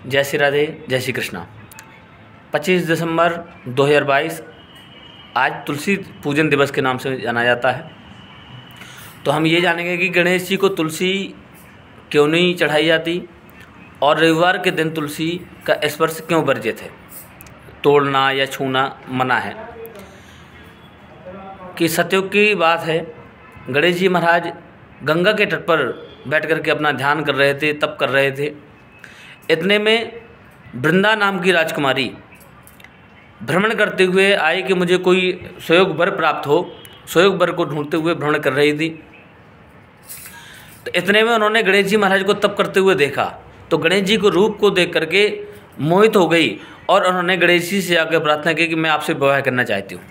जय श्री राधे, जय श्री कृष्णा। 25 दिसंबर 2022 आज तुलसी पूजन दिवस के नाम से जाना जाता है। तो हम ये जानेंगे कि गणेश जी को तुलसी क्यों नहीं चढ़ाई जाती और रविवार के दिन तुलसी का स्पर्श क्यों वर्जित है, तोड़ना या छूना मना है। कि सतयुग की बात है, गणेश जी महाराज गंगा के तट पर बैठ कर के अपना ध्यान कर रहे थे, तप कर रहे थे। इतने में वृंदा नाम की राजकुमारी भ्रमण करते हुए आई कि मुझे कोई सुयोग वर प्राप्त हो, सुयोग वर को ढूंढते हुए भ्रमण कर रही थी। तो इतने में उन्होंने गणेश जी महाराज को तप करते हुए देखा, तो गणेश जी को रूप को देख करके मोहित हो गई और उन्होंने गणेश जी से आकर प्रार्थना की कि मैं आपसे विवाह करना चाहती हूँ।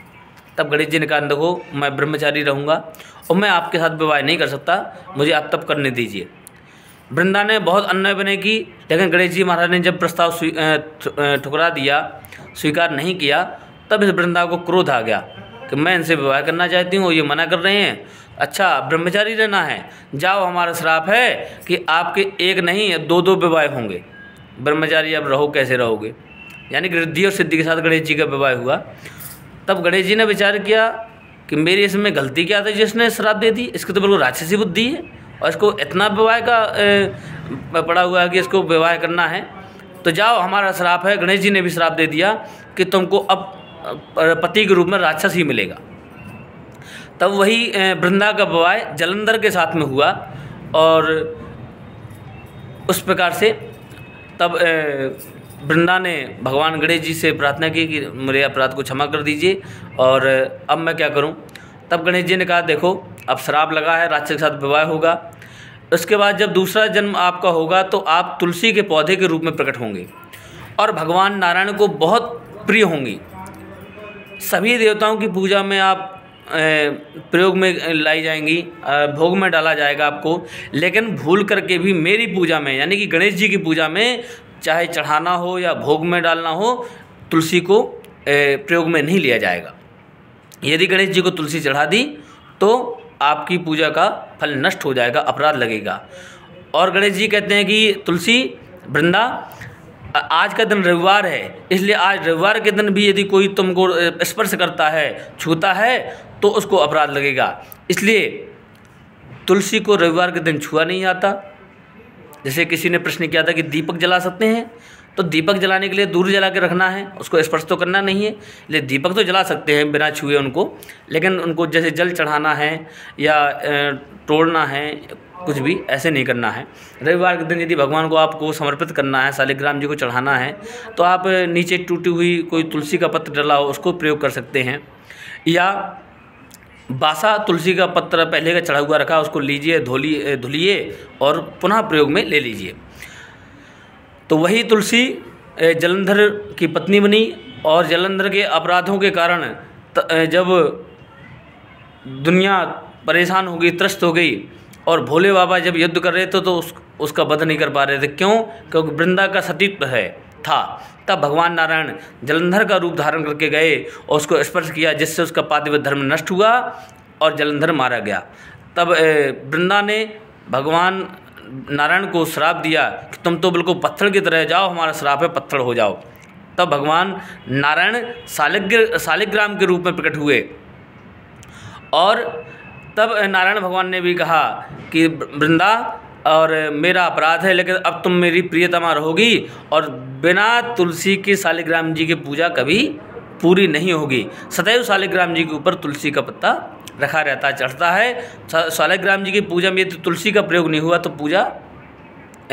तब गणेश जी ने कहा, देखो मैं ब्रह्मचारी रहूँगा और मैं आपके साथ विवाह नहीं कर सकता, मुझे आप तप करने दीजिए। वृंदा ने बहुत अन्याय बने की, लेकिन गणेश जी महाराज ने जब प्रस्ताव ठुकरा दिया, स्वीकार नहीं किया, तब इस वृंदा को क्रोध आ गया कि मैं इनसे विवाह करना चाहती हूँ, ये मना कर रहे हैं। अच्छा, ब्रह्मचारी रहना है, जाओ, हमारा श्राप है कि आपके एक नहीं दो दो विवाह होंगे। ब्रह्मचारी अब रहो, कैसे रहोगे। यानी कि रिद्धि और सिद्धि के साथ गणेश जी का विवाह हुआ। तब गणेश जी ने विचार किया कि मेरी इसमें गलती क्या थी जिसने श्राप दे दी, इसकी तो बिल्कुल राक्षसी बुद्धि है और इसको इतना विवाह का पड़ा हुआ है कि इसको विवाह करना है। तो जाओ, हमारा श्राप है। गणेश जी ने भी श्राप दे दिया कि तुमको अब पति के रूप में राक्षस ही मिलेगा। तब वही वृंदा का विवाह जलंधर के साथ में हुआ और उस प्रकार से तब वृंदा ने भगवान गणेश जी से प्रार्थना की कि मेरे अपराध को क्षमा कर दीजिए और अब मैं क्या करूं। तब गणेश जी ने कहा, देखो अब श्राप लगा है, राक्षस के साथ विवाह होगा। उसके बाद जब दूसरा जन्म आपका होगा तो आप तुलसी के पौधे के रूप में प्रकट होंगे और भगवान नारायण को बहुत प्रिय होंगी। सभी देवताओं की पूजा में आप प्रयोग में लाई जाएंगी, भोग में डाला जाएगा आपको, लेकिन भूल करके भी मेरी पूजा में यानी कि गणेश जी की पूजा में चाहे चढ़ाना हो या भोग में डालना हो, तुलसी को प्रयोग में नहीं लिया जाएगा। यदि गणेश जी को तुलसी चढ़ा दी तो आपकी पूजा का फल नष्ट हो जाएगा, अपराध लगेगा। और गणेश जी कहते हैं कि तुलसी, वृंदा, आज का दिन रविवार है, इसलिए आज रविवार के दिन भी यदि कोई तुमको स्पर्श करता है, छूता है, तो उसको अपराध लगेगा। इसलिए तुलसी को रविवार के दिन छुआ नहीं जाता। जैसे किसी ने प्रश्न किया था कि दीपक जला सकते हैं, तो दीपक जलाने के लिए दूर जला के रखना है, उसको स्पर्श तो करना नहीं है। इसलिए दीपक तो जला सकते हैं बिना छुए उनको, लेकिन उनको जैसे जल चढ़ाना है या तोड़ना है, कुछ भी ऐसे नहीं करना है। रविवार के दिन यदि भगवान को आपको समर्पित करना है, शालिग्राम जी को चढ़ाना है, तो आप नीचे टूटी हुई कोई तुलसी का पत्र डला हो उसको प्रयोग कर सकते हैं, या बासा तुलसी का पत्र पहले का चढ़ा हुआ रखा उसको लीजिए, धुलिए और पुनः प्रयोग में ले लीजिए। तो वही तुलसी जलंधर की पत्नी बनी और जलंधर के अपराधों के कारण जब दुनिया परेशान हो गई, त्रस्त हो गई और भोले बाबा जब युद्ध कर रहे थे तो उसका वध नहीं कर पा रहे थे। क्यों? क्योंकि वृंदा का सतीत्व था। तब भगवान नारायण जलंधर का रूप धारण करके गए और उसको स्पर्श किया, जिससे उसका पातिव्रत धर्म नष्ट हुआ और जलंधर मारा गया। तब वृंदा ने भगवान नारायण को श्राप दिया कि तुम तो बिल्कुल पत्थर की तरह जाओ, हमारा श्राप है, पत्थर हो जाओ। तब भगवान नारायण शालिग्राम के रूप में प्रकट हुए और तब नारायण भगवान ने भी कहा कि वृंदा, और मेरा अपराध है, लेकिन अब तुम मेरी प्रियतमा रहोगी और बिना तुलसी के शालिग्राम जी की पूजा कभी पूरी नहीं होगी। सदैव शालिग्राम जी के ऊपर तुलसी का पत्ता रखा रहता है, चढ़ता है। शालिग्राम जी की पूजा में यदि तुलसी का प्रयोग नहीं हुआ तो पूजा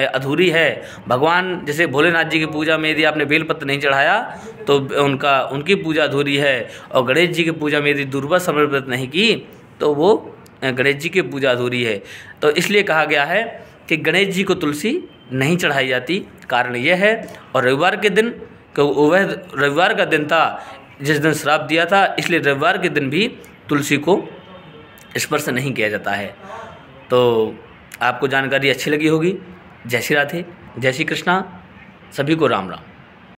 अधूरी है। भगवान जैसे भोलेनाथ जी की पूजा में यदि आपने बेलपत्र नहीं चढ़ाया तो उनकी पूजा अधूरी है, और गणेश जी की पूजा में यदि दुर्वा समर्पित नहीं की तो वो गणेश जी की पूजा अधूरी है। तो इसलिए कहा गया है कि गणेश जी को तुलसी नहीं चढ़ाई जाती। कारण यह है, और रविवार के दिन, वह रविवार का दिन था जिस दिन श्राप दिया था, इसलिए रविवार के दिन भी तुलसी को स्पर्श नहीं किया जाता है। तो आपको जानकारी अच्छी लगी होगी। जय श्री राधे, जय श्री कृष्णा, सभी को राम राम।